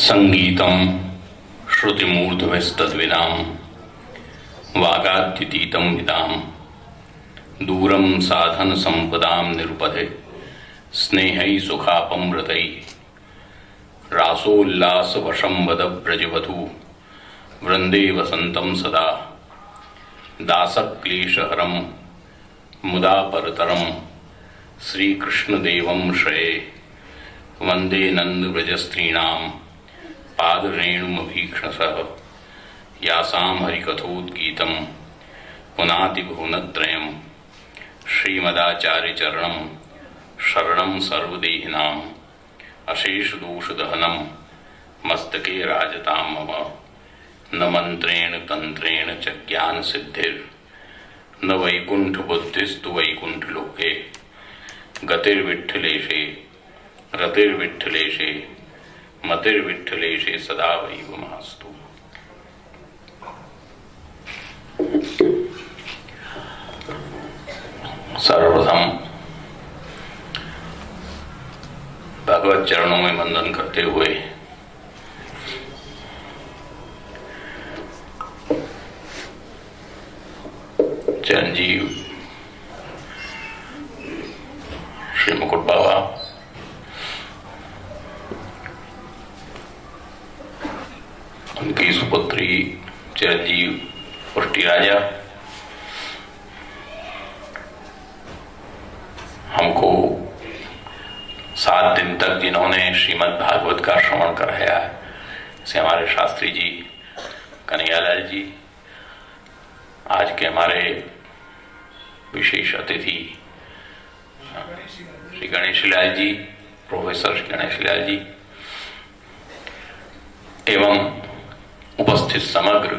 संगीतम श्रुतिमूर्धविस्तद्विनां वागाद्युतीतं विदां दूरं साधन संपदां निरुपधे स्नेहै सुखापमृतै रासोल्लासवशं वद ब्रजवधू वृंदे वसंतं सदा दासक्लेशहरं मुदा परतरं श्रीकृष्णदेवं श्रये वंदे नंदव्रजस्त्रीणां पादरेणुमभीक्ष्णसः यासां हरिकथोद्गीतं पुनाति भुवनत्रयं श्रीमदाचार्यचरणं शरणं सर्वदेहिनाम् अशेषदोषदहनं मस्तके राजतां मम न मंत्रेण तंत्रेण च ज्ञानसिद्धिर्न वैकुंठबुद्धिस्तु वैकुंठलोके गतिर्विठ्ठलेशे रतिर्विठ्ठलेशे मतिर्विठ्ठलेशे सदा वैवमास्तु। सर्वप्रथम भगवत चरणों में वंदन करते हुए चिरंजीव श्री मुकुट बाबा, उनकी सुपुत्री चिरंजीव पुष्टि राजा हमको 7 दिन तक जिन्होंने श्रीमद् भागवत का श्रवण कराया है, से हमारे शास्त्री जी कन्हैयालाल जी, आज के हमारे विशेष अतिथि श्री गणेशलाल जी, प्रोफेसर श्री गणेशलाल जी एवं उपस्थित समग्र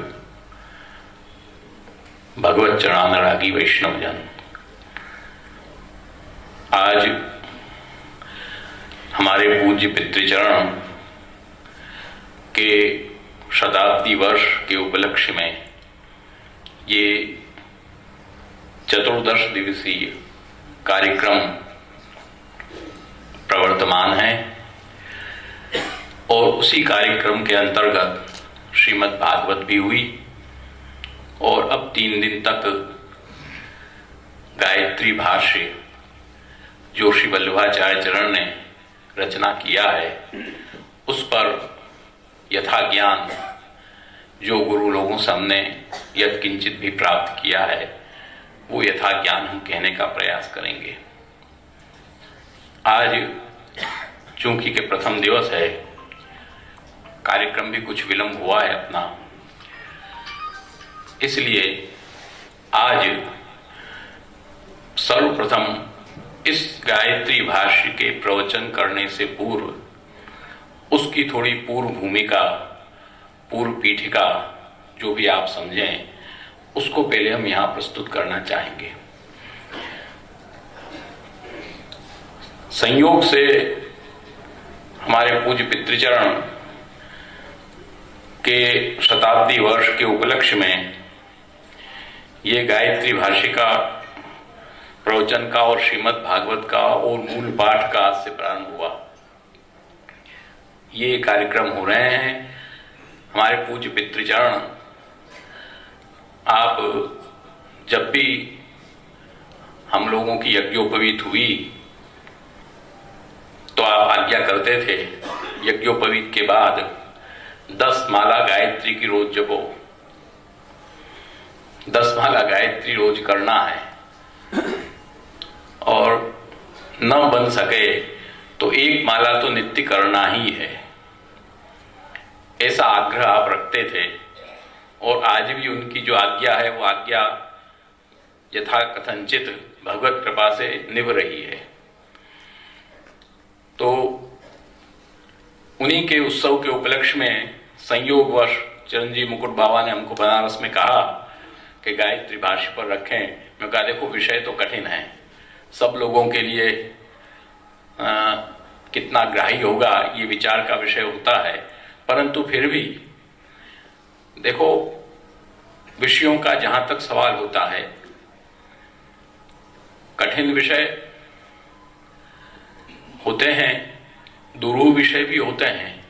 भगवत चरणानुरागी वैष्णवजन, आज हमारे पूज्य पितृचरण के शताब्दी वर्ष के उपलक्ष्य में ये चतुर्दश दिवसीय कार्यक्रम प्रवर्तमान है और उसी कार्यक्रम के अंतर्गत श्रीमद् भागवत भी हुई और अब 3 दिन तक गायत्री भाष्य जो श्री वल्लभाचार्य चरण ने रचना किया है, उस पर यथा ज्ञान जो गुरु लोगों से हमने यत् किंचित भी प्राप्त किया है, वो यथा ज्ञान हम कहने का प्रयास करेंगे। आज चूंकि के प्रथम दिवस है, कार्यक्रम भी कुछ विलंब हुआ है अपना, इसलिए आज सर्वप्रथम इस गायत्री भाष्य के प्रवचन करने से पूर्व उसकी थोड़ी पूर्व भूमिका, पूर्व पीठिका जो भी आप समझें, उसको पहले हम यहां प्रस्तुत करना चाहेंगे। संयोग से हमारे पूज्य पितृचरण के शताब्दी वर्ष के उपलक्ष्य में ये गायत्री भाष्य का प्रवचन का और श्रीमद् भागवत का और मूल पाठ का आज से प्रारंभ हुआ। ये कार्यक्रम हो रहे हैं। हमारे पूज्य पितृचरण, आप जब भी हम लोगों की यज्ञोपवीत हुई तो आप आज्ञा करते थे, यज्ञोपवीत के बाद 10 माला गायत्री की रोज जपो। 10 माला गायत्री रोज करना है और न बन सके तो 1 माला तो नित्य करना ही है, ऐसा आग्रह आप रखते थे और आज भी उनकी जो आज्ञा है वो आज्ञा यथा कथनचित भगवत कृपा से निभ रही है। तो उन्हीं के उत्सव के उपलक्ष्य में संयोगवश चिरंजीव मुकुट बाबा ने हमको बनारस में कहा कि गायत्री भाष्य पर रखें। मैं कहा देखो विषय तो कठिन है, सब लोगों के लिए कितना ग्राही होगा ये विचार का विषय होता है, परंतु फिर भी देखो विषयों का जहां तक सवाल होता है, कठिन विषय होते हैं, दुरूह विषय भी होते हैं,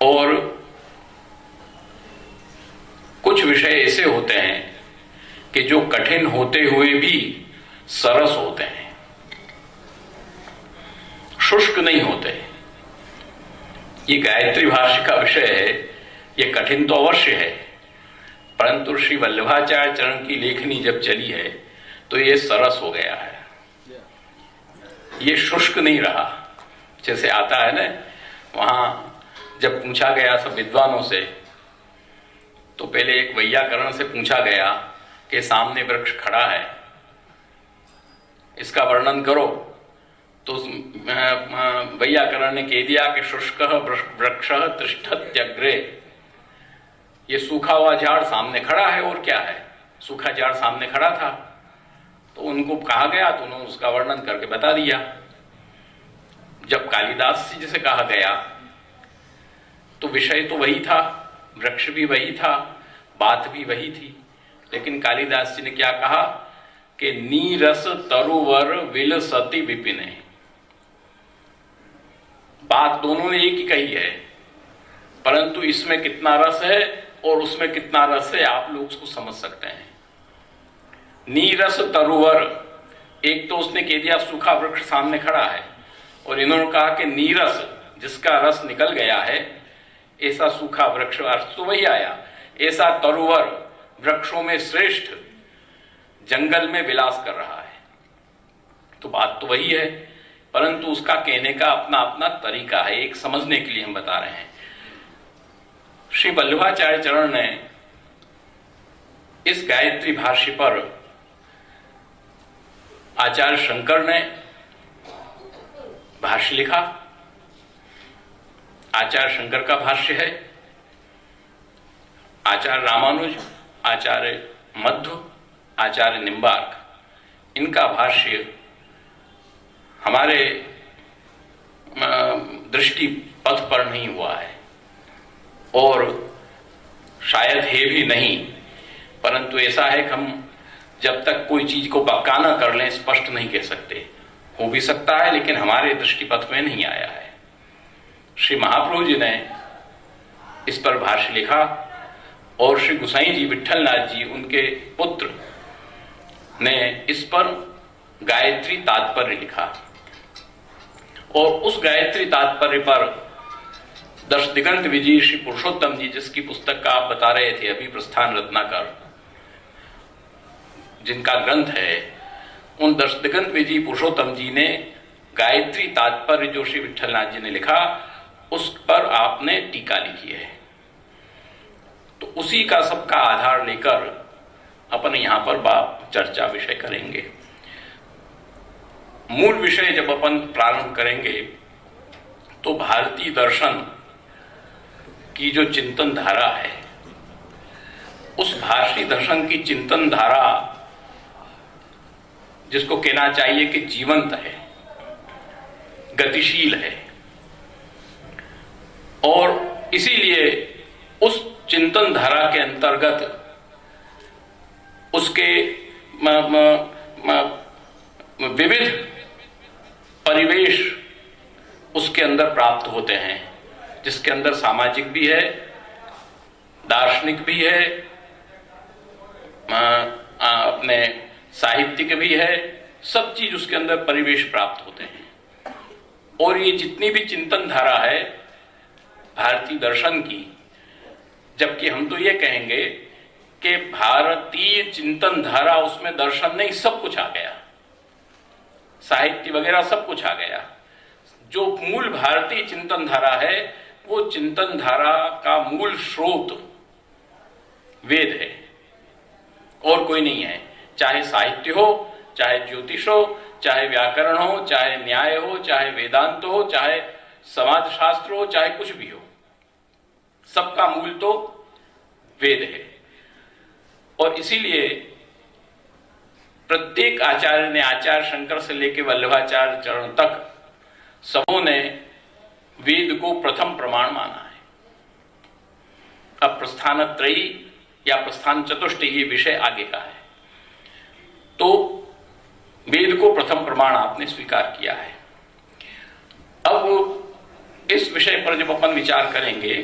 और कुछ विषय ऐसे होते हैं कि जो कठिन होते हुए भी सरस होते हैं, शुष्क नहीं होते। ये गायत्री भाष्य का विषय है, ये कठिन तो अवश्य है, परंतु श्री वल्लभाचार्य चरण की लेखनी जब चली है तो ये सरस हो गया है, ये शुष्क नहीं रहा। जैसे आता है ना, वहां जब पूछा गया सब विद्वानों से, तो पहले एक वैयाकरण से पूछा गया कि सामने वृक्ष खड़ा है, इसका वर्णन करो। तो वैयाकरण ने कह दिया कि शुष्क वृक्ष तिष्ठत्यग्रे, ये सूखा हुआ झाड़ सामने खड़ा है, और क्या है, सूखा झाड़ सामने खड़ा था। तो उनको कहा गया तो उन्होंने उसका वर्णन करके बता दिया। जब कालिदास जी से कहा गया तो विषय तो वही था, वृक्ष भी वही था, बात भी वही थी, लेकिन कालिदास जी ने क्या कहा कि नीरस तरुवर विलसति विपिने। बात दोनों ने एक ही कही है, परंतु इसमें कितना रस है और उसमें कितना रस है आप लोग उसको समझ सकते हैं। नीरस तरुवर, एक तो उसने कह दिया सूखा वृक्ष सामने खड़ा है, और इन्होंने कहा कि नीरस, जिसका रस निकल गया है, ऐसा सूखा वृक्ष, अर्थ तो वही आया। ऐसा तरुवर, वृक्षों में श्रेष्ठ, जंगल में विलास कर रहा है। तो बात तो वही है, परंतु उसका कहने का अपना अपना तरीका है, एक समझने के लिए हम बता रहे हैं। श्री वल्लभाचार्य चरण ने इस गायत्री भाष्य पर आचार्य शंकर ने भाष्य लिखा। आचार्य शंकर का भाष्य है, आचार्य रामानुज, आचार्य मध्व, आचार्य निम्बार्क, इनका भाष्य हमारे दृष्टि पथ पर नहीं हुआ है, और शायद है भी नहीं, परंतु ऐसा है कि हम जब तक कोई चीज को पक्का न कर लें स्पष्ट नहीं कह सकते। हो भी सकता है, लेकिन हमारे दृष्टिपथ में नहीं आया है। श्री महाप्रभु जी ने इस पर भाष्य लिखा, और श्री गुसाई जी विठलनाथ जी, उनके पुत्र, ने इस पर गायत्री तात्पर्य लिखा। और उस गायत्री तात्पर्य पर दश दिगंत विजय श्री पुरुषोत्तम जी, जिसकी पुस्तक का आप बता रहे थे अभी, प्रस्थान रत्नाकर, जिनका ग्रंथ है, उन दश दिगंत विजय पुरुषोत्तम जी ने गायत्री तात्पर्य जो श्री विठलनाथ जी ने लिखा, उस पर आपने टीका लिखी है। तो उसी का सबका आधार लेकर अपन यहां पर चर्चा विषय करेंगे। मूल विषय जब अपन प्रारंभ करेंगे तो भारतीय दर्शन की जो चिंतन धारा है, उस भारतीय दर्शन की चिंतन धारा, जिसको कहना चाहिए कि जीवंत है, गतिशील है, और इसीलिए उस चिंतन धारा के अंतर्गत उसके विविध परिवेश उसके अंदर प्राप्त होते हैं, जिसके अंदर सामाजिक भी है, दार्शनिक भी है, अपने साहित्यिक भी है, सब चीज उसके अंदर परिवेश प्राप्त होते हैं। और ये जितनी भी चिंतन धारा है भारतीय दर्शन की, जबकि हम तो ये कहेंगे कि भारतीय चिंतन धारा, उसमें दर्शन नहीं, सब कुछ आ गया, साहित्य वगैरह सब कुछ आ गया। जो मूल भारतीय चिंतन धारा है, वो चिंतन धारा का मूल स्रोत वेद है, और कोई नहीं है। चाहे साहित्य हो, चाहे ज्योतिष हो, चाहे व्याकरण हो, चाहे न्याय हो, चाहे वेदांत हो, चाहे समाजशास्त्र हो, चाहे कुछ भी हो, सबका मूल तो वेद है। और इसीलिए प्रत्येक आचार्य ने, आचार्य शंकर से लेकर वल्लभाचार्य चरण तक, सबों ने वेद को प्रथम प्रमाण माना है। अब प्रस्थान त्रयी या प्रस्थान चतुष्टय ये विषय आगे का है, तो वेद को प्रथम प्रमाण आपने स्वीकार किया है। अब इस विषय पर जब अपन विचार करेंगे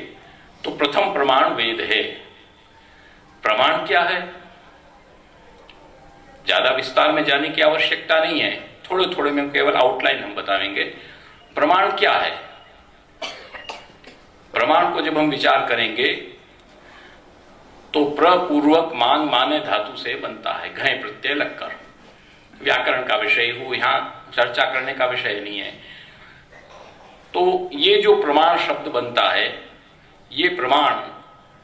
तो प्रथम प्रमाण वेद है। प्रमाण क्या है, ज्यादा विस्तार में जाने की आवश्यकता नहीं है, थोड़े थोड़े में केवल आउटलाइन हम बताएंगे। प्रमाण क्या है? प्रमाण को जब हम विचार करेंगे तो प्रपूर्वक मान माने धातु से बनता है, घय प्रत्यय लगकर। व्याकरण का विषय हो, यहां चर्चा करने का विषय नहीं है। तो ये जो प्रमाण शब्द बनता है, ये प्रमाण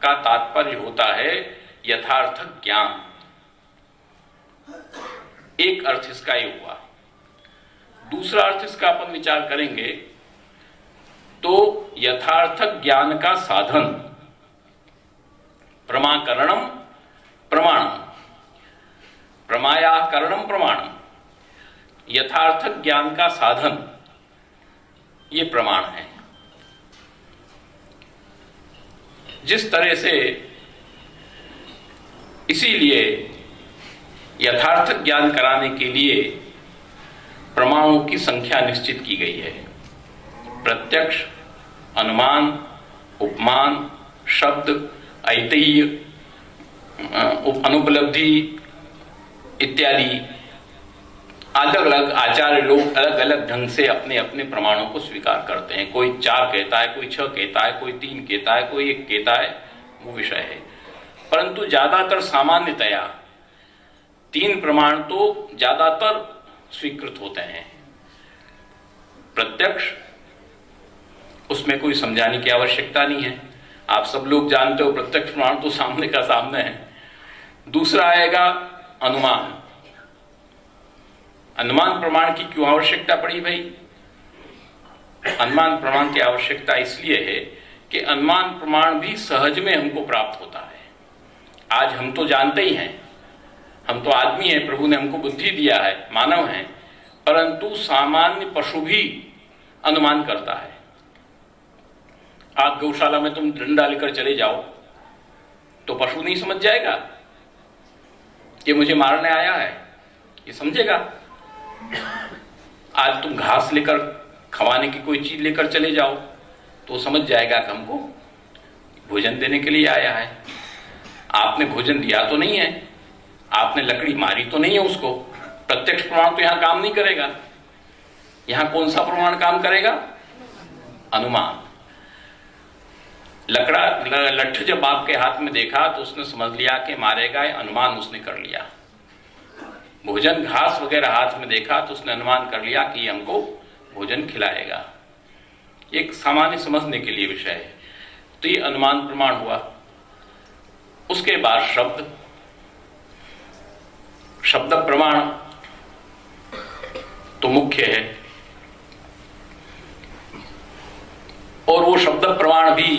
का तात्पर्य होता है यथार्थ ज्ञान। एक अर्थ इसका ही हुआ। दूसरा अर्थ इसका अपन विचार करेंगे तो यथार्थ ज्ञान का साधन, प्रमाकरणम प्रमाणम, प्रमायाकरणम प्रमाणम, यथार्थ ज्ञान का साधन ये प्रमाण है। जिस तरह से, इसीलिए यथार्थ ज्ञान कराने के लिए प्रमाणों की संख्या निश्चित की गई है। प्रत्यक्ष, अनुमान, उपमान, शब्द, ऐतिह्य, अनुपलब्धि इत्यादि अलग अलग आचार्य लोग अलग अलग ढंग से अपने अपने प्रमाणों को स्वीकार करते हैं। कोई 4 कहता है, कोई 6 कहता है, कोई 3 कहता है, कोई 1 कहता है, वो विषय है। परंतु ज्यादातर सामान्यतया 3 प्रमाण तो ज्यादातर स्वीकृत होते हैं। प्रत्यक्ष, उसमें कोई समझाने की आवश्यकता नहीं है, आप सब लोग जानते हो, प्रत्यक्ष प्रमाण तो सामने का सामने है। दूसरा आएगा अनुमान। अनुमान प्रमाण की क्यों आवश्यकता पड़ी भाई? अनुमान प्रमाण की आवश्यकता इसलिए है कि अनुमान प्रमाण भी सहज में हमको प्राप्त होता है। आज हम तो जानते ही हैं, हम तो आदमी हैं, प्रभु ने हमको बुद्धि दिया है, मानव हैं, परंतु सामान्य पशु भी अनुमान करता है। आप गौशाला में तुम डंडा लेकर चले जाओ तो पशु नहीं समझ जाएगा कि मुझे मारने आया है, ये समझेगा। आज तुम घास लेकर, खवाने की कोई चीज लेकर चले जाओ तो समझ जाएगा कि हमको भोजन देने के लिए आया है। आपने भोजन दिया तो नहीं है, आपने लकड़ी मारी तो नहीं है उसको। प्रत्यक्ष प्रमाण तो यहां काम नहीं करेगा। यहां कौन सा प्रमाण काम करेगा? अनुमान। लट्ठ जब आपके हाथ में देखा तो उसने समझ लिया कि मारेगा, अनुमान उसने कर लिया। भोजन, घास वगैरह हाथ में देखा तो उसने अनुमान कर लिया कि हमको भोजन खिलाएगा। एक सामान्य समझने के लिए विषय है, तो ये अनुमान प्रमाण हुआ। उसके बाद शब्द, शब्द प्रमाण तो मुख्य है, और वो शब्द प्रमाण भी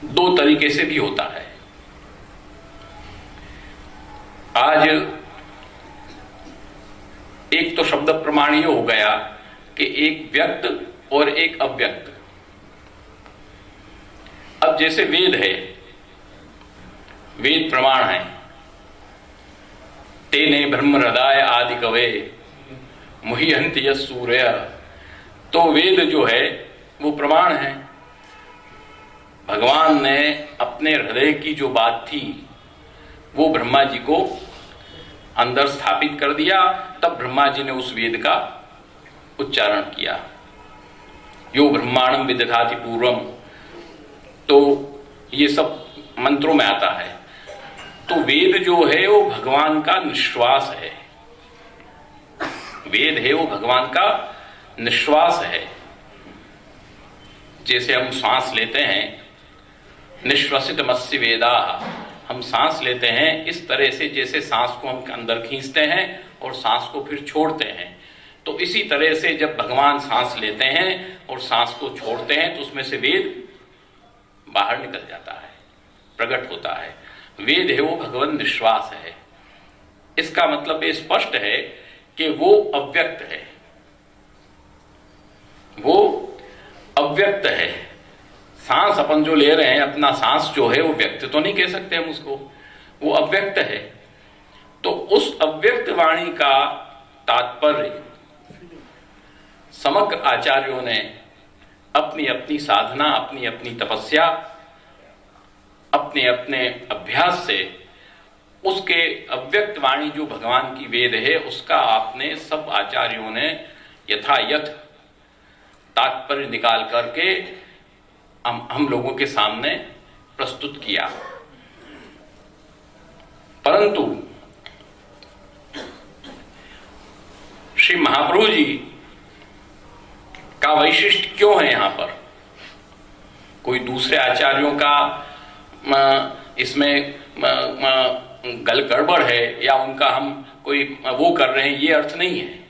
2 तरीके से भी होता है। आज एक तो शब्द प्रमाण ये हो गया कि एक व्यक्त और एक अव्यक्त। अब जैसे वेद है, वेद प्रमाण है, तेने ब्रह्म हृदय आदि कवे मुह्यन्ति यः सूर्य, तो वेद जो है वो प्रमाण है। भगवान ने अपने हृदय की जो बात थी वो ब्रह्मा जी को अंदर स्थापित कर दिया, तब ब्रह्मा जी ने उस वेद का उच्चारण किया। यो ब्रह्मांडम विदधाति पूर्वम, तो ये सब मंत्रों में आता है। तो वेद जो है वो भगवान का निश्वास है। वेद है वो भगवान का निश्वास है। जैसे हम सांस लेते हैं, निश्वसित मत्स्य वेदा, हम सांस लेते हैं इस तरह से, जैसे सांस को हम अंदर खींचते हैं और सांस को फिर छोड़ते हैं, तो इसी तरह से जब भगवान सांस लेते हैं और सांस को छोड़ते हैं तो उसमें से वेद बाहर निकल जाता है, प्रकट होता है। वेद है वो भगवान निश्वास है। इसका मतलब ये स्पष्ट है कि वो अव्यक्त है, वो अव्यक्त है। सांस अपन जो ले रहे हैं, अपना सांस जो है वो व्यक्त तो नहीं कह सकते हम उसको, वो अव्यक्त है। तो उस अव्यक्त वाणी का तात्पर्य समग्र आचार्यों ने अपनी अपनी साधना, अपनी अपनी तपस्या, अपने अपने अभ्यास से उसके अव्यक्त वाणी जो भगवान की वेद है उसका आपने सब आचार्यों ने यथायथ तात्पर्य निकाल करके हम लोगों के सामने प्रस्तुत किया। परंतु श्री महाप्रभु जी का वैशिष्ट क्यों है यहां पर? कोई दूसरे आचार्यों का इसमें गड़बड़ है या उनका हम कोई वो कर रहे हैं, ये अर्थ नहीं है।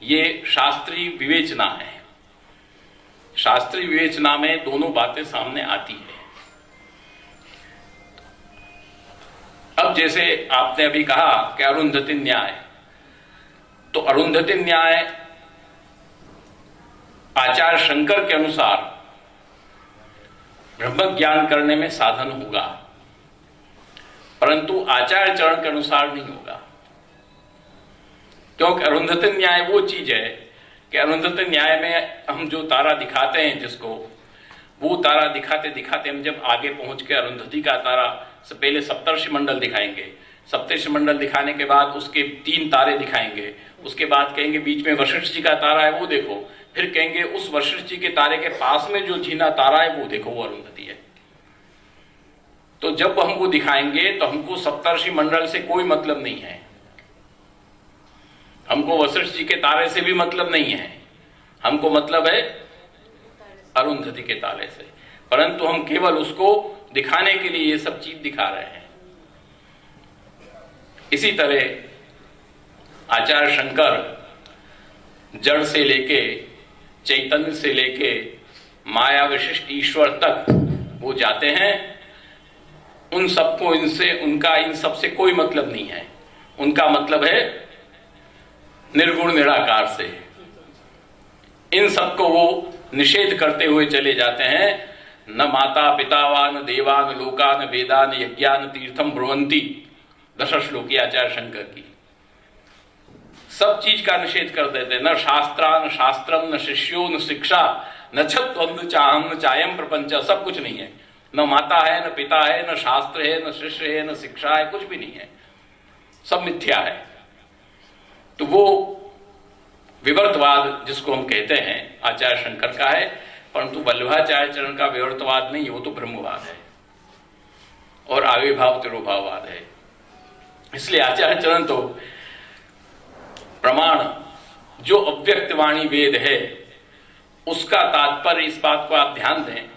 ये शास्त्रीय विवेचना है। शास्त्रीय विवेचना में दोनों बातें सामने आती है। अब जैसे आपने अभी कहा कि अरुंधति न्याय, तो अरुंधति न्याय आचार्य शंकर के अनुसार ब्रह्म ज्ञान करने में साधन होगा, परंतु आचार्य चरण के अनुसार नहीं होगा। क्योंकि अरुंधति न्याय वो चीज है कि अरुंधति न्याय में हम जो तारा दिखाते हैं जिसको, वो तारा दिखाते दिखाते हम जब आगे पहुंच के अरुंधति का तारा से पहले सप्तर्षि मंडल दिखाएंगे, सप्तर्षि मंडल दिखाने के बाद उसके 3 तारे दिखाएंगे, उसके बाद कहेंगे बीच में वशिष्ठ जी का तारा है वो देखो, फिर कहेंगे उस वशिष्ठ जी के तारे के पास में जो जीना तारा है वो देखो, वो अरुंधति है। तो जब हमको दिखाएंगे तो हमको सप्तर्षि मंडल से कोई मतलब नहीं है, हमको वशिष्ठ जी के तारे से भी मतलब नहीं है, हमको मतलब है अरुंधति के तारे से। परंतु हम केवल उसको दिखाने के लिए ये सब चीज दिखा रहे हैं। इसी तरह आचार्य शंकर जड़ से लेके चैतन्य से लेके माया विशिष्ट ईश्वर तक वो जाते हैं। उन सबको इनसे, उनका इन सबसे कोई मतलब नहीं है। उनका मतलब है निर्गुण निराकार से। इन सबको वो निषेध करते हुए चले जाते हैं। न माता पिता वा न देवा न लोका न वेदा न यज्ञा न तीर्थम ब्रुवंती, 10 श्लोकी आचार्य शंकर की। सब चीज का निषेध कर देते। न शास्त्रा न शास्त्रम न शिष्यो न शिक्षा न छत्वम न चाहम न चायम प्रपंच, सब कुछ नहीं है। न माता है न पिता है न शास्त्र है न शिष्य है न शिक्षा है, कुछ भी नहीं है, सब मिथ्या है। तो वो विवर्तवाद जिसको हम कहते हैं आचार्य शंकर का है, परंतु वल्लभाचार्य चरण का विवर्तवाद नहीं, वो तो ब्रह्मवाद है और आविर्भाव तिरोभाववाद है। इसलिए आचार्य चरण तो प्रमाण जो अव्यक्त वाणी वेद है उसका तात्पर्य, इस बात को आप ध्यान दें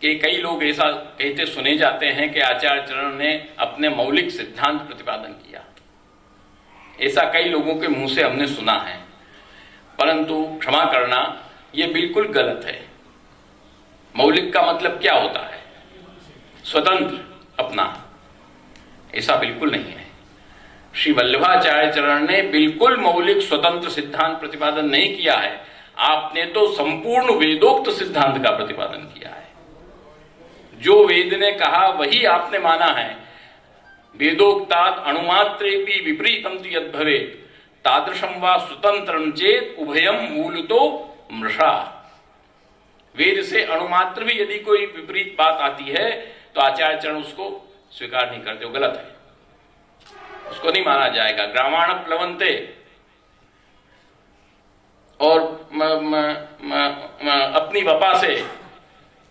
कि कई लोग ऐसा कहते सुने जाते हैं कि आचार्य चरण ने अपने मौलिक सिद्धांत प्रतिपादन किया। ऐसा कई लोगों के मुंह से हमने सुना है, परंतु क्षमा करना यह बिल्कुल गलत है। मौलिक का मतलब क्या होता है? स्वतंत्र, अपना। ऐसा बिल्कुल नहीं है। श्री वल्लभाचार्य चरण ने बिल्कुल मौलिक स्वतंत्र सिद्धांत प्रतिपादन नहीं किया है। आपने तो संपूर्ण वेदोक्त सिद्धांत का प्रतिपादन किया है। जो वेद ने कहा वही आपने माना है। वेदोक्तात् अणुमात्रेपि विपरीतम तु यद् भवेत् तादृशं वा स्वतंत्रं चेत् उभयं मूलतो मृषा। वेद से अणुमात्र भी यदि कोई विपरीत बात आती है तो आचार्य चरण उसको स्वीकार नहीं करते, वो गलत है, उसको नहीं माना जाएगा। ग्रामाण प्लवंते, और अपनी वपा से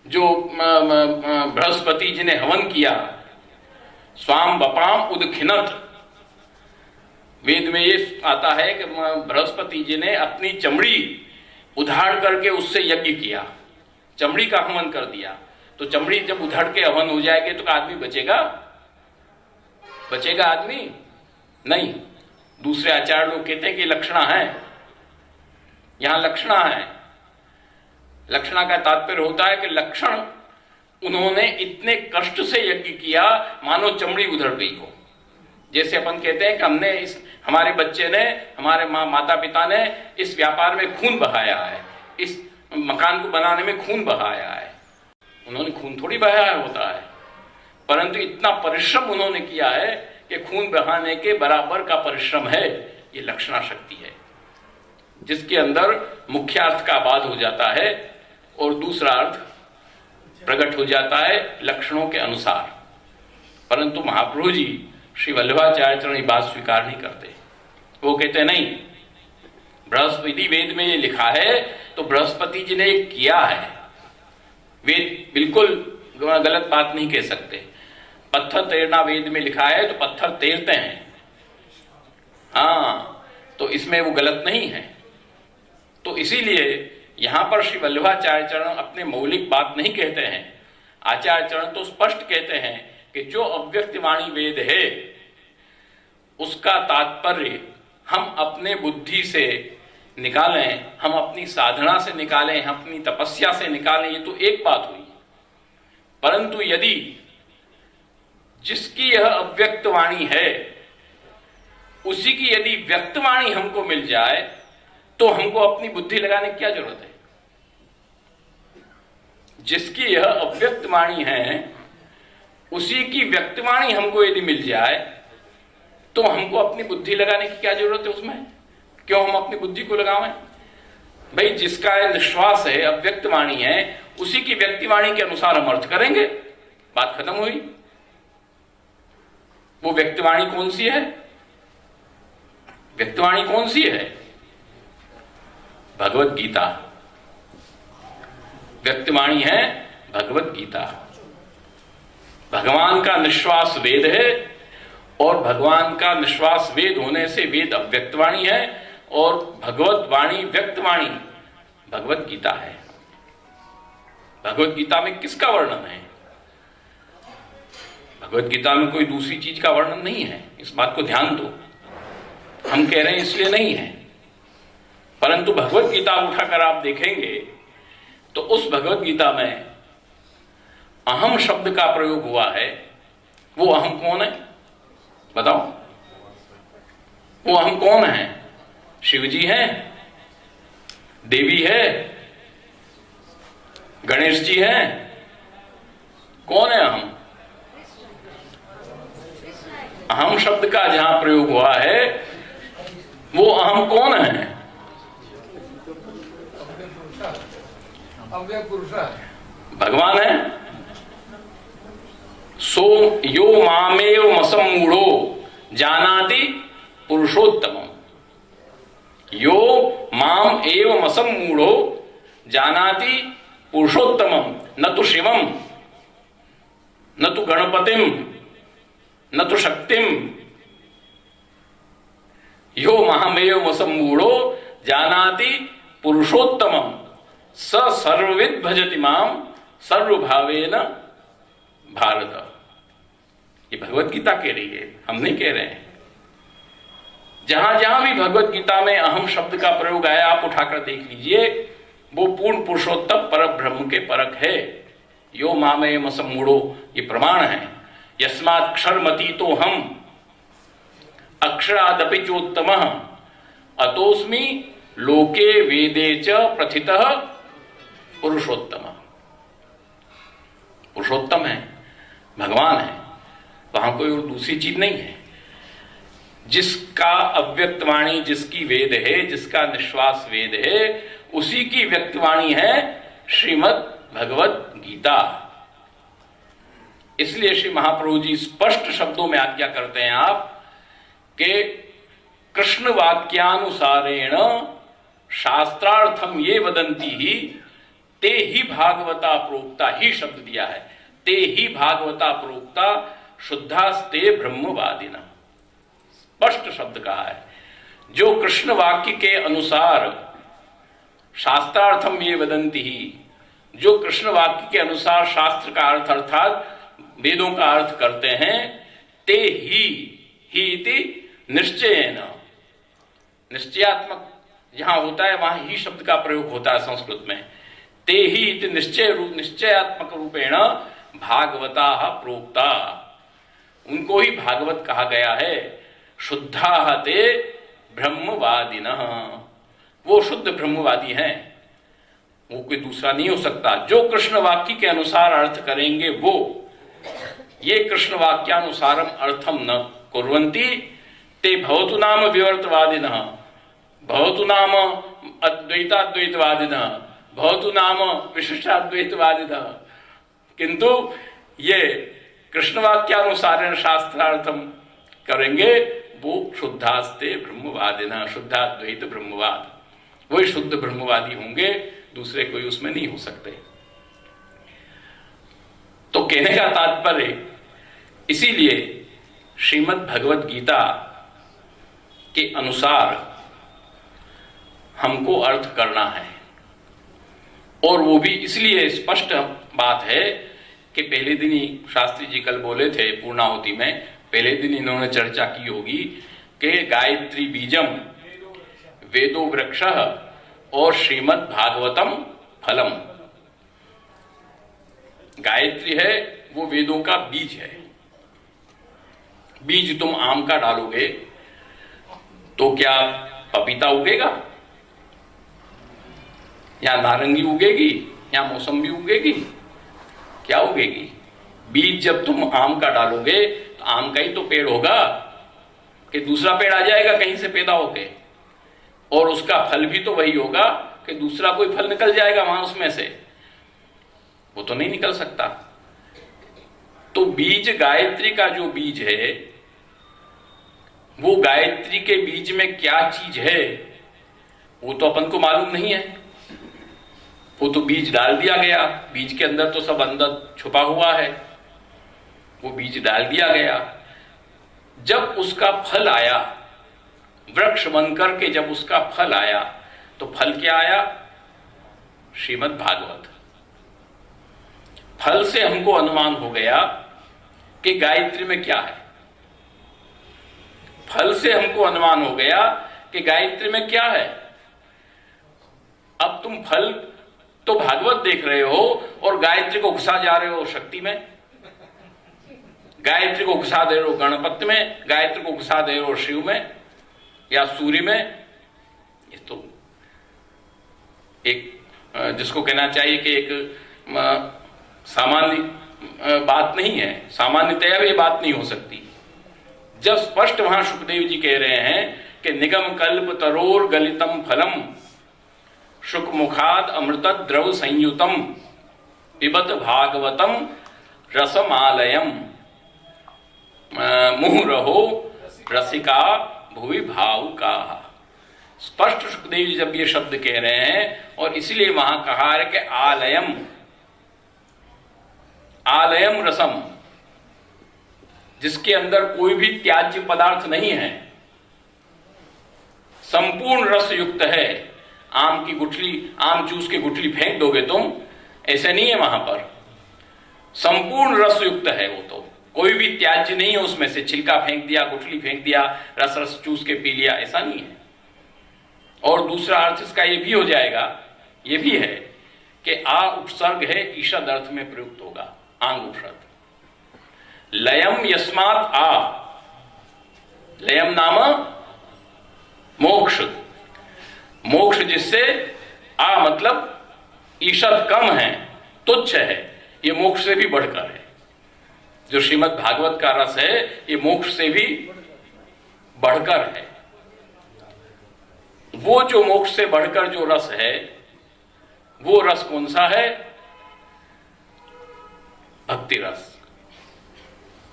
जो बृहस्पति जी ने हवन किया, स्वाम वपाम उदखिनत, वेद में ये आता है कि बृहस्पति जी ने अपनी चमड़ी उधाड़ करके उससे यज्ञ किया, चमड़ी का हवन कर दिया। तो चमड़ी जब उधड़ के हवन हो जाएगी तो आदमी बचेगा? बचेगा आदमी? नहीं। दूसरे आचार्य लोग कहते हैं कि लक्षणा है, यहां लक्षणा है। लक्षणा का तात्पर्य होता है कि लक्षण, उन्होंने इतने कष्ट से यज्ञ किया मानो चमड़ी उधड़ गई हो। जैसे अपन कहते हैं कि हमारे बच्चे ने, हमारे माता पिता ने इस व्यापार में खून बहाया है, इस मकान को बनाने में खून बहाया है। उन्होंने खून थोड़ी बहाया होता है, परंतु इतना परिश्रम उन्होंने किया है कि खून बहाने के बराबर का परिश्रम है। ये लक्षणा शक्ति है। जिसके अंदर मुख्य अर्थ का बाध हो जाता है और दूसरा अर्थ प्रकट हो जाता है लक्षणों के अनुसार। परंतु महाप्रभु जी श्री वल्लभाचार्य चरण ये बात स्वीकार नहीं करते। वो कहते नहीं, बृहस्पति वेद में ये लिखा है तो बृहस्पति जी ने किया है, वेद बिल्कुल गलत बात नहीं कह सकते। पत्थर तैरना वेद में लिखा है तो पत्थर तैरते हैं, हाँ, तो इसमें वो गलत नहीं है। तो इसीलिए यहां पर श्री वल्लभाचार्य चरण अपने मौलिक बात नहीं कहते हैं। आचार्य चरण तो स्पष्ट कहते हैं कि जो अव्यक्त वाणी वेद है उसका तात्पर्य हम अपने बुद्धि से निकालें, हम अपनी साधना से निकालें, हम अपनी तपस्या से निकालें, ये तो एक बात हुई। परंतु यदि जिसकी यह अव्यक्त वाणी है उसी की यदि व्यक्त वाणी हमको मिल जाए तो हमको अपनी बुद्धि लगाने की क्या जरूरत है। जिसकी यह अव्यक्त वाणी है उसी की व्यक्त वाणी हमको यदि मिल जाए तो हमको अपनी बुद्धि लगाने की क्या जरूरत है उसमें। क्यों हम अपनी बुद्धि को लगावें? भाई जिसका निश्वास है, अव्यक्त वाणी है, उसी की व्यक्ति वाणी के अनुसार हम अर्थ करेंगे, बात खत्म हुई। वो व्यक्तिवाणी कौन सी है? व्यक्तिवाणी कौन सी है? भगवत गीता व्यक्तिवाणी है, भगवत गीता। भगवान का निश्वास वेद है और भगवान का निश्वास वेद होने से वेद अव्यक्तवाणी है और भगवत वाणी व्यक्तवाणी भगवत गीता है। भगवत गीता में किसका वर्णन है? भगवत गीता में कोई दूसरी चीज का वर्णन नहीं है, इस बात को ध्यान दो। हम कह रहे हैं इसलिए नहीं है, परंतु भगवत गीता उठाकर आप देखेंगे तो उस भगवत गीता में अहम शब्द का प्रयोग हुआ है। वो अहम कौन है बताओ? वो अहम कौन है? शिव जी हैं, देवी है, गणेश जी हैं, कौन है अहम? अहम शब्द का जहां प्रयोग हुआ है वो अहम कौन है? भगवान है। सो यो मामेव मसम्मूढ़ो जानाति पुरुषोत्तमम्। यो माम एव मसम्मूढ़ो जानाति पुरुषोत्तमम्। न तो शिवम, न तो गणपतिम, न तो शक्तिम। यो मामेव मसम्मूढ़ो जानाति पुरुषोत्तमम् स सर्वविद भजति माम सर्वभावेन भारत। ये भगवत गीता कह रही है, हम नहीं कह रहे हैं। जहां जहां भी भगवत गीता में अहम शब्द का प्रयोग आया आप उठाकर देख लीजिए, वो पूर्ण पुरुषोत्तम पर ब्रह्म के परक है। यो मामेव सम्मूढ़ो, ये प्रमाण है। यस्माक्षरमती तो हम अक्षरादपि चोत्तमः अतोस्मि लोके वेदे च प्रथितः पुरुषोत्तम। पुरुषोत्तम है, भगवान है, वहां कोई और दूसरी चीज नहीं है। जिसका अव्यक्तवाणी, जिसकी वेद है, जिसका निश्वास वेद है, उसी की व्यक्तवाणी है श्रीमद् भगवत गीता। इसलिए श्री महाप्रभु जी स्पष्ट शब्दों में आज्ञा करते हैं आप कि कृष्ण वाक्यानुसारेण शास्त्रार्थम ये वदंती ही ते ही भागवता प्रोक्ता, ही शब्द दिया है, ते ही भागवता प्रोक्ता शुद्धास्ते ब्रह्मवादिना। स्पष्ट शब्द कहा है। जो कृष्ण वाक्य के अनुसार शास्त्रार्थम ये वदंती ही, जो कृष्ण वाक्य के अनुसार शास्त्र का अर्थ अर्थात वेदों का अर्थ करते हैं, ते ही इति निश्चयेन, निश्चयात्मक जहां होता है वहां ही शब्द का प्रयोग होता है संस्कृत में। ते ही इति निश्चयात्मक रूपेण भागवता प्रोक्ता, उनको ही भागवत कहा गया है। शुद्धा ते ब्रह्मवादिनः, वो शुद्ध ब्रह्मवादी हैं, वो कोई दूसरा नहीं हो सकता। जो कृष्ण वाक्य के अनुसार अर्थ करेंगे वो, ये कृष्ण वाक्यानुसारम अर्थम न कुर्वन्ति ते भवतु नाम विवर्तवादिनः, भवतु नाम अद्वैताद्वैतवादिनः, भवतु नाम विशिष्टाद्वैतवादिनः। किंतु ये कृष्ण वाक्यानुसारेण शास्त्रार्थम करेंगे वो शुद्धास्ते ब्रह्मवादिनः, शुद्धाद्वैत ब्रह्मवाद, वही शुद्ध ब्रह्मवादी होंगे, दूसरे कोई उसमें नहीं हो सकते। तो कहने का तात्पर्य, इसीलिए श्रीमद् भगवत गीता के अनुसार हमको अर्थ करना है। और वो भी इसलिए स्पष्ट बात है कि पहले दिन ही शास्त्री जी कल बोले थे पूर्णाहुति में, पहले दिन इन्होंने चर्चा की होगी कि गायत्री बीजम वेदो वृक्षः और श्रीमद् भागवतम फलम। गायत्री है वो वेदों का बीज है। बीज तुम आम का डालोगे तो क्या पपीता उगेगा, या नारंगी उगेगी, या मौसम्बी उगेगी? क्या उगेगी? बीज जब तुम आम का डालोगे तो आम का ही तो पेड़ होगा, कि दूसरा पेड़ आ जाएगा कहीं से पैदा होके, और उसका फल भी तो वही होगा कि दूसरा कोई फल निकल जाएगा वहां उसमें से, वो तो नहीं निकल सकता। तो बीज, गायत्री का जो बीज है, वो गायत्री के बीज में क्या चीज है वो तो अपन को मालूम नहीं है। वो तो बीज डाल दिया गया, बीज के अंदर तो सब अंदर छुपा हुआ है, वो बीज डाल दिया गया। जब उसका फल आया, वृक्ष बनकर के जब उसका फल आया, तो फल क्या आया? श्रीमद् भागवत। फल से हमको अनुमान हो गया कि गायत्री में क्या है। फल से हमको अनुमान हो गया कि गायत्री में क्या है। अब तुम फल तो भागवत देख रहे हो और गायत्री को घुसा जा रहे हो शक्ति में, गायत्री को घुसा दे रहे हो गणपति में, गायत्री को घुसा दे रहे हो शिव में या सूर्य में। ये तो एक जिसको कहना चाहिए कि एक सामान्य बात नहीं है, सामान्यतया ये बात नहीं हो सकती। जब स्पष्ट वहां सुखदेव जी कह रहे हैं कि निगम कल्प तरोर गलितम फलम शुक मुखाद अमृत द्रव संयुतम पिबत भागवतम रसमालयम मुहुरहो रसिका भुवि भावुका। स्पष्ट सुखदेव जी जब ये शब्द कह रहे हैं, और इसलिए वहां कहा है कि आलयम, आलयम रसम, जिसके अंदर कोई भी त्याज्य पदार्थ नहीं है, संपूर्ण रस युक्त है। आम की गुठली, आम जूस की गुठली फेंक दोगे तुम, ऐसे नहीं है, वहां पर संपूर्ण रस युक्त है। वो तो कोई भी त्याज्य नहीं है उसमें से, छिलका फेंक दिया, गुठली फेंक दिया, रस रस चूस के पी लिया, ऐसा नहीं है। और दूसरा अर्थ इसका ये भी हो जाएगा, ये भी है कि आ उपसर्ग है, ईषद अर्थ में प्रयुक्त होगा, आंग उपसर्ग। लयम यस्मात् आ, लयम नाम मोक्ष, मोक्ष जिससे आ मतलब ईषद कम है, तुच्छ है, ये मोक्ष से भी बढ़कर है। जो श्रीमद् भागवत का रस है ये मोक्ष से भी बढ़कर है। वो जो मोक्ष से बढ़कर जो रस है, वो रस कौन सा है? भक्ति रस।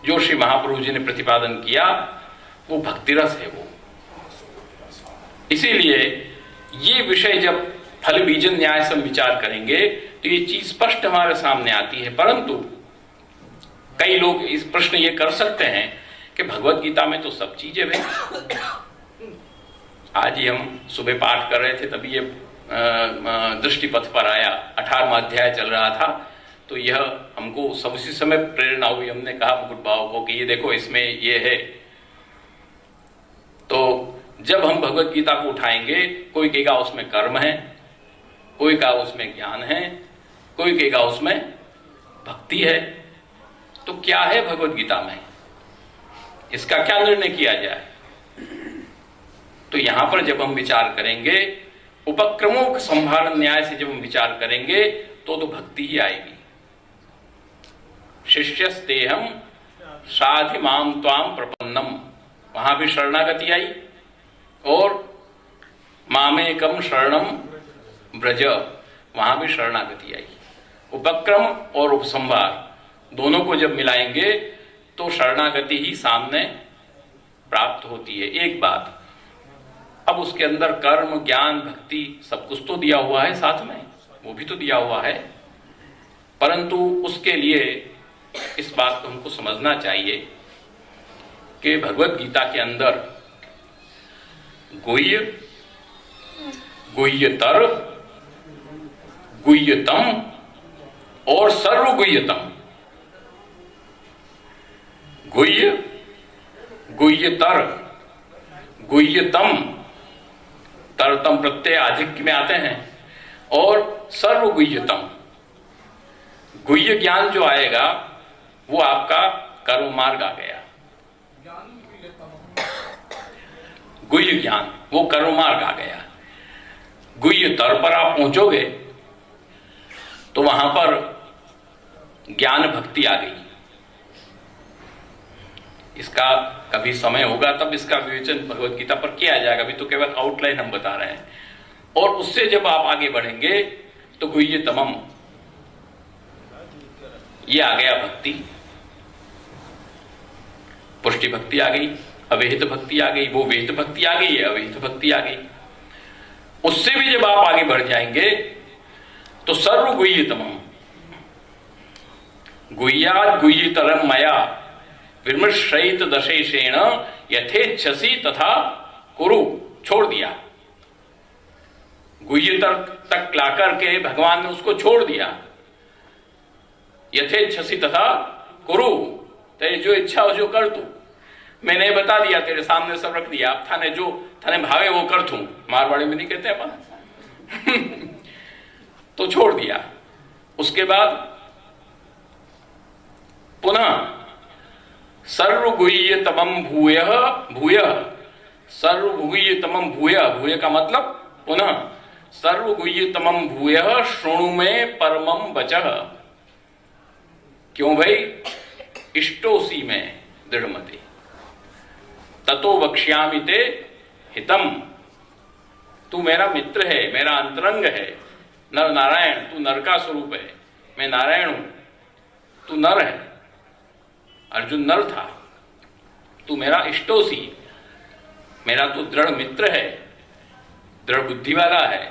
जो श्री महाप्रभु जी ने प्रतिपादन किया वो भक्ति रस है वो। इसीलिए ये विषय जब फल बीजन न्याय से हम विचार करेंगे तो ये चीज स्पष्ट हमारे सामने आती है। परंतु कई लोग इस प्रश्न ये कर सकते हैं कि भगवत गीता में तो सब चीजें भाई। आज ही हम सुबह पाठ कर रहे थे, तभी ये दृष्टि पथ पर आया, 18वां अध्याय चल रहा था, तो यह हमको उसी समय प्रेरणा हुई। हमने कहा मुकुट भाव को कि ये देखो इसमें ये है। तो जब हम भगवत गीता को उठाएंगे, कोई कहेगा उसमें कर्म है, कोई कहेगा उसमें ज्ञान है, कोई कहेगा उसमें भक्ति है। तो क्या है भगवत गीता में, इसका क्या निर्णय किया जाए? तो यहां पर जब हम विचार करेंगे, उपक्रमों के संभारण न्याय से जब हम विचार करेंगे तो भक्ति ही आएगी। शिष्यस्तेहम साधि माम त्वाम प्रपन्नम, वहां भी शरणागति आई, और मामेकम शरणम ब्रज, वहां भी शरणागति आई। उपक्रम और उपसंहार दोनों को जब मिलाएंगे तो शरणागति ही सामने प्राप्त होती है। एक बात, अब उसके अंदर कर्म, ज्ञान, भक्ति सब कुछ तो दिया हुआ है, साथ में वो भी तो दिया हुआ है, परंतु उसके लिए इस बात को हमको समझना चाहिए कि भगवत गीता के अंदर गुह्य, गुह्यतर, गुह्यतम और सर्वगुह्यतम, गुह्य, गुह्यतर, गुह्यतम, तरतम प्रत्यय आधिक्य में आते हैं, और सर्वगुह्यतम, गुह्य ज्ञान जो आएगा वो आपका कर्म मार्ग आ गया। गुह्य ज्ञान वो कर्म मार्ग आ गया। गुह्य तर पर आप पहुंचोगे तो वहां पर ज्ञान भक्ति आ गई। इसका कभी समय होगा तब इसका विवेचन भगवत गीता पर किया जाएगा, अभी तो केवल आउटलाइन हम बता रहे हैं। और उससे जब आप आगे बढ़ेंगे तो गुह्य तमम, ये आ गया भक्ति, पुष्टि भक्ति आ गई, अविहित भक्ति आ गई, वो विहित भक्ति आ गई है, अविहित भक्ति आ गई। उससे भी जब आप आगे बढ़ जाएंगे तो सर्व गुह्यतमम, गुह्यात् गुह्यतरम मया विमृशयित दशेषेण यथेच्छसि तथा कुरु, छोड़ दिया। गुह्यतर तक लाकर के भगवान ने उसको छोड़ दिया। यथेच्छसि तथा कुरु, तेरी जो इच्छा हो जो कर तू, मैंने बता दिया, तेरे सामने सब रख दिया, अब थाने जो थाने भावे वो कर तू, मारवाड़ी में नहीं कहते अपन तो छोड़ दिया। उसके बाद पुनः सर्वगुह्यतमम भूयः, भूयः सर्वगुह्यतमम भूयः, भूय का मतलब पुनः, सर्वगुह्यतमम भूयः शृणु में परमम वचः। क्यों भाई? इष्टोसी में दृढ़मति, ततो वक्ष्यामि ते हितम, तू मेरा मित्र है, मेरा अंतरंग है, नर नारायण, तू नर का स्वरूप है, मैं नारायण हूं, तू नर है, अर्जुन नर था, तू मेरा इष्टोसी, मेरा तू दृढ़ मित्र है, दृढ़ बुद्धि वाला है,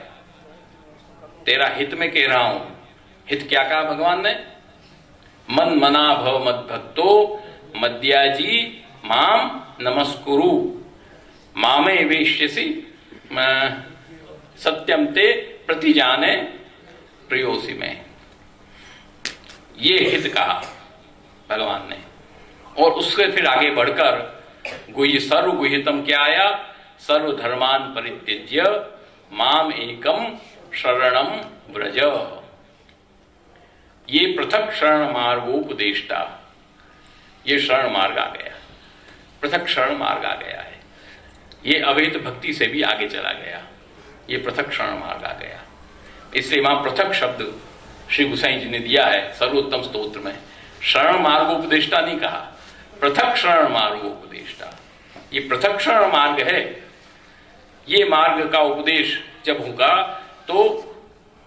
तेरा हित में कह रहा हूं। हित क्या कहा भगवान ने? मन मना भव मद भक्तो मद्याजी माम नमस्कुरु मामे वेश्यसि सत्यम ते प्रतिजाने प्रियोसी में, ये हित कहा भगवान ने। और उससे फिर आगे बढ़कर गुह्य सर्व गुह्यतम क्या आया? सर्वधर्मान परित्यज्य माम एकम शरणम व्रज, ये पृथक शरण मार्गोपदेष्टा, ये शरण मार्ग आ गया, पृथक शरण मार्ग आ गया है। ये अवैध भक्ति से भी आगे चला गया, ये पृथक शरण मार्ग आ गया। इसलिए वहां पृथक शब्द श्री गोसाई जी ने दिया है सर्वोत्तम स्तोत्र में। शरण मार्गोपदेष्टा नहीं कहा, पृथक शरण मार्गोपदेष्टा। ये पृथक शरण मार्ग है। ये मार्ग का उपदेश जब होगा तो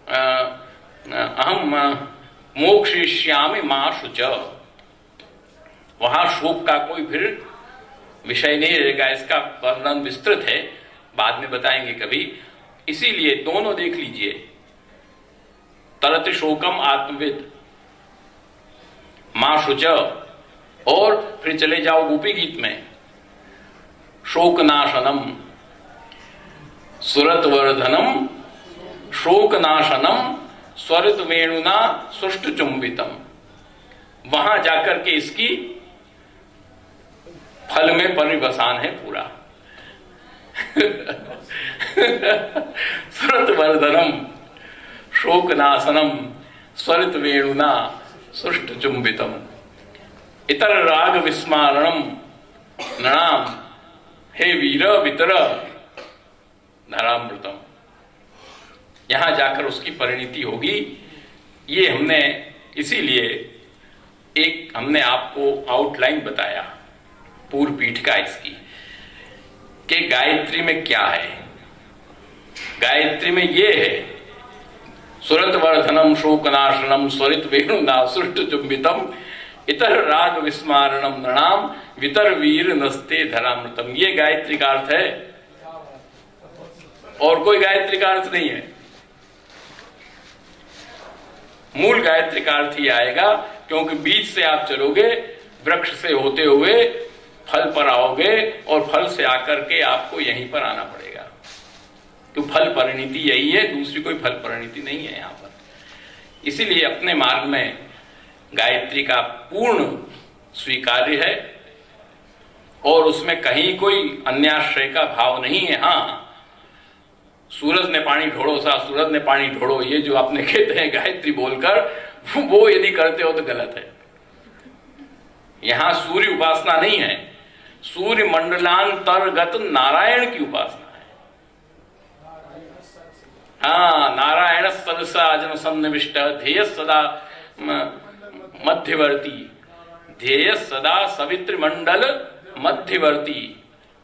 अहम मोक्षयिष्यामि मा शुच, वहां शोक का कोई फिर विषय नहीं रहेगा। इसका वर्णन विस्तृत है, बाद में बताएंगे कभी। इसीलिए दोनों देख लीजिए, तरत शोकम आत्मविद मा शुच, और फिर चले जाओ गोपी गीत में, शोकनाशनम सुरतवर्धनम शोकनाशनम स्वरित वेणुना सुष्ट चुंबितम, वहां जाकर के इसकी फल में परिवसान है पूरा। सुरतवर्धनम शोकनाशनम स्वरित वेणुना सुष्ट चुंबितम इतर राग विस्मारणम नणाम, हे वीर वितर धरामृतम, यहां जाकर उसकी परिणति होगी। ये हमने इसीलिए एक हमने आपको आउटलाइन बताया पूर्व पीठ का इसकी, कि गायत्री में क्या है। गायत्री में ये है, सुरत वर्धनम शोकनाशनम स्वरित वेणुना सृष्ट चुंबितम इतर राग विस्मारणम नृणाम वितर वीर नस्ते धरामृतम। ये गायत्री का अर्थ है, और कोई गायत्री का अर्थ नहीं है। मूल गायत्री का अर्थ ही आएगा, क्योंकि बीज से आप चलोगे, वृक्ष से होते हुए फल पर आओगे, और फल से आकर के आपको यहीं पर आना पड़ेगा। तो फल परिणति यही है, दूसरी कोई फल परिणति नहीं है यहां पर। इसीलिए अपने मार्ग में गायत्री का पूर्ण स्वीकार्य है, और उसमें कहीं कोई अन्याश्रय का भाव नहीं है। हाँ, सूरज ने पानी ढोड़ो सा, सूरज ने पानी ढोड़ो, ये जो आपने कहते हैं गायत्री बोलकर, वो यदि करते हो तो गलत है। यहां सूर्य उपासना नहीं है, सूर्य मंडलांतर्गत नारायण की उपासना है। हाँ, नारायण सदसा जन सन्निविष्ट ध्येय सदा मध्यवर्ती, ध्येय सदा सवित्र मंडल मध्यवर्ती,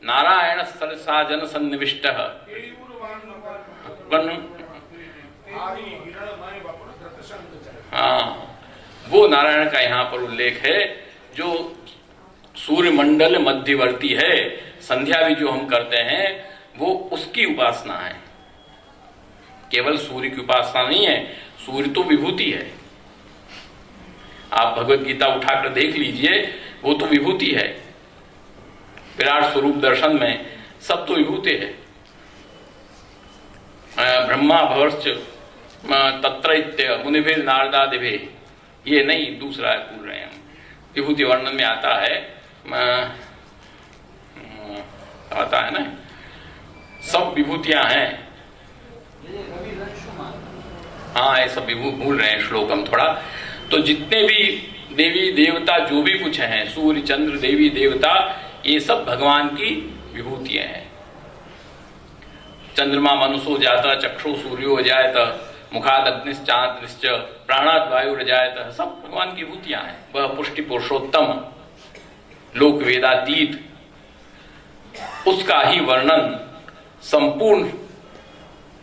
नारायण सदसा जन सन्निविष्ट। हाँ, वो नारायण का यहां पर उल्लेख है, जो सूर्य मंडल मध्यवर्ती है। संध्या भी जो हम करते हैं वो उसकी उपासना है, केवल सूर्य की उपासना नहीं है। सूर्य तो विभूति है, आप भगवत गीता उठाकर देख लीजिए, वो तो विभूति है। विराट स्वरूप दर्शन में सब तो विभूति है। ब्रह्मा भवर्ष तत्रैत्य मुनिभिर नारदादिभि, ये नहीं, दूसरा पूछ रहे हैं हम। विभूति वर्णन में आता है ना, सब विभूतियां हैं। हाँ, ये सब भूल रहे हैं श्लोक हम थोड़ा। तो जितने भी देवी देवता जो भी कुछ हैं, सूर्य चंद्र देवी देवता, ये सब भगवान की विभूतियां हैं। चंद्रमा मनुष्यो जाता, चक्षु सूर्यो जायत, मुखाद अग्निश्चांद्रिश्च, प्राणाद वायुर्जायत, सब भगवान की विभूतियां हैं। वह पुष्टि पुरुषोत्तम, लोक वेदातीत, उसका ही वर्णन संपूर्ण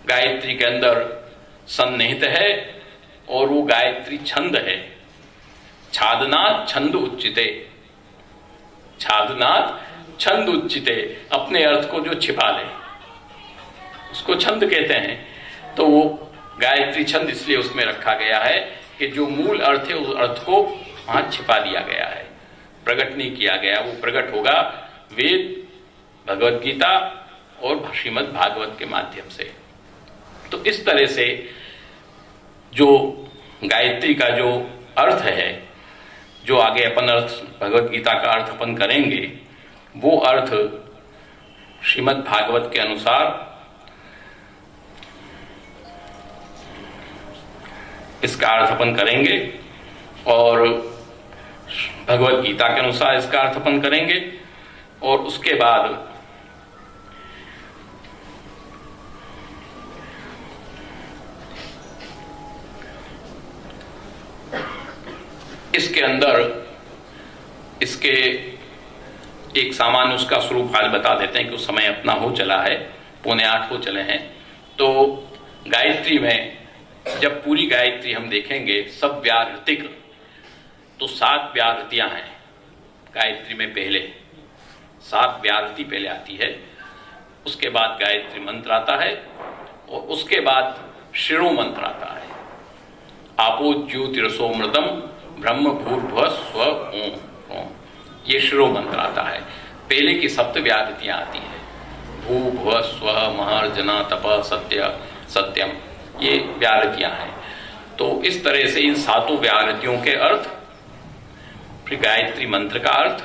गायत्री के अंदर सन्निहित है। और वो गायत्री छंद है, छादनात् छंद उच्चिते, छादनात् छंद उच्चिते, अपने अर्थ को जो छिपा ले उसको छंद कहते हैं। तो वो गायत्री छंद इसलिए उसमें रखा गया है कि जो मूल अर्थ है उस अर्थ को वहां छिपा दिया गया है, प्रकट नहीं किया गया। वो प्रकट होगा वेद, भगवत गीता और श्रीमद् भागवत के माध्यम से। तो इस तरह से जो गायत्री का जो अर्थ है, जो आगे अपन अर्थ भगवत गीता का अर्थ अपन करेंगे, वो अर्थ श्रीमद् भागवत के अनुसार इसका अर्थ अपन करेंगे, और भगवत गीता के अनुसार इसका अर्थ अपन करेंगे। और उसके बाद इसके अंदर इसके एक सामान्य उसका स्वरूप हाल बता देते हैं कि उस समय अपना हो चला है, 7:45 हो चले हैं। तो गायत्री में जब पूरी गायत्री हम देखेंगे सब व्याहृतिक, तो 7 व्याहृतियां हैं गायत्री में। पहले 7 व्याहृति पहले आती है, उसके बाद गायत्री मंत्र आता है, और उसके बाद शिरो मंत्र आता है। आपो ज्योतिरसोमृतम ब्रह्म भूर्भुवः स्वः ओम, ये शिरो मंत्र आता है। पहले की सप्त व्याहृतियां आती है, भू भुवः स्वः महर्जना तप सत्य सत्यम, ये व्याहृतियां हैं। तो इस तरह से इन 7 व्याहृतियों के अर्थ, फिर गायत्री मंत्र का अर्थ,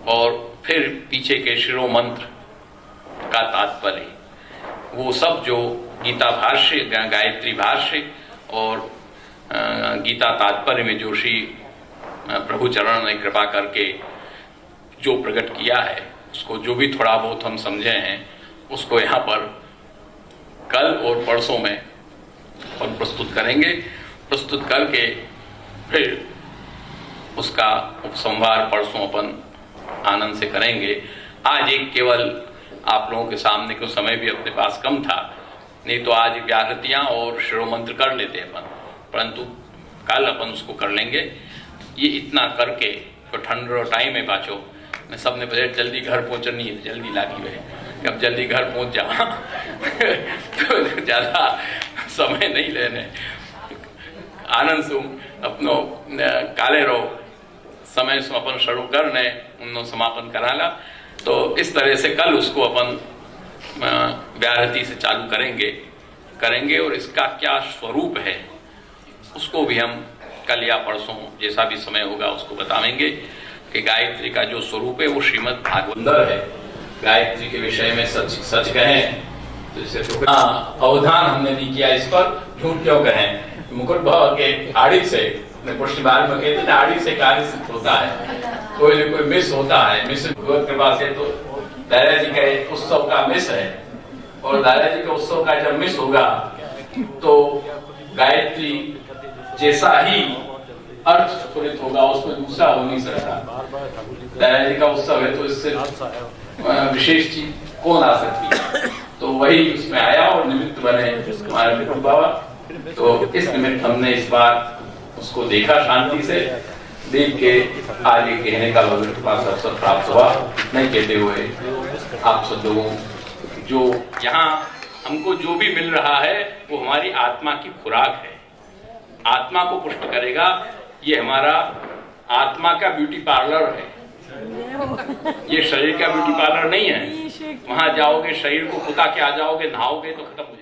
और फिर पीछे के शिरो मंत्र का तात्पर्य, वो सब जो गीता भाष्य, गायत्री भाष्य और गीता तात्पर्य में जो श्री प्रभु चरण ने कृपा करके जो प्रकट किया है, उसको जो भी थोड़ा बहुत हम समझे हैं, उसको यहाँ पर कल और परसों में हम प्रस्तुत करेंगे। प्रस्तुत करके फिर उसका उपसंहार परसों अपन आनंद से करेंगे। आज एक केवल आप लोगों के सामने को समय भी अपने पास कम था, नहीं तो आज व्याहृतियां और शिरोमंत्र कर लेते अपन, परंतु कल अपन उसको कर लेंगे। ये इतना करके तो ठंड और टाइम है पाचो, मैं सबने पहले जल्दी घर पहुंचनी है, जल्दी लागी हुए अब जल्दी घर पहुंच जा तो ज़्यादा समय नहीं लेने, आनंद से अपनो काले रहो, समय से अपन शुरू करने उन्होंने समापन कराला। तो इस तरह से कल उसको अपन व्याहृति से चालू करेंगे और इसका क्या स्वरूप है उसको भी हम कल या परसों जैसा भी समय होगा उसको बताएंगे कि गायत्री का जो स्वरूप है वो श्रीमद् भागवत है। गायत्री के विषय में सच कहें तो इसे तो अवधान हमने नहीं किया, इस पर झूठ क्यों कहें। मुकुट भाव के आड़ी से पुष्टि बार में कहते हैं आड़ी से कार्य सिद्ध होता है, कोई न कोई मिस होता है, मिस भगवत कृपा से। तो दादा जी का उत्सव का मिस है और दादा जी का उत्सव का जब मिस होगा तो गायत्री जैसा ही अर्थ स्फुरित होगा उसमें दूसरा हो नहीं सकता। दादा जी का उत्सव है तो इससे विशेष चीज कौन आ सकती है, तो वही उसमें आया और निमित्त बने हमारे विक्रम बाबा। तो इस निमित्त हमने इस बार उसको देखा, शांति से देख के आगे कहने का भगवान के पास अवसर प्राप्त हुआ। नहीं कहते हुए आप सब लोगों जो यहाँ हमको जो भी मिल रहा है वो हमारी आत्मा की खुराक है, आत्मा को पुष्ट करेगा। ये हमारा आत्मा का ब्यूटी पार्लर है, ये शरीर का ब्यूटी पार्लर नहीं है। वहां जाओगे शरीर को पुता के आ जाओगे, नहाओगे तो खत्म हो जाएगा।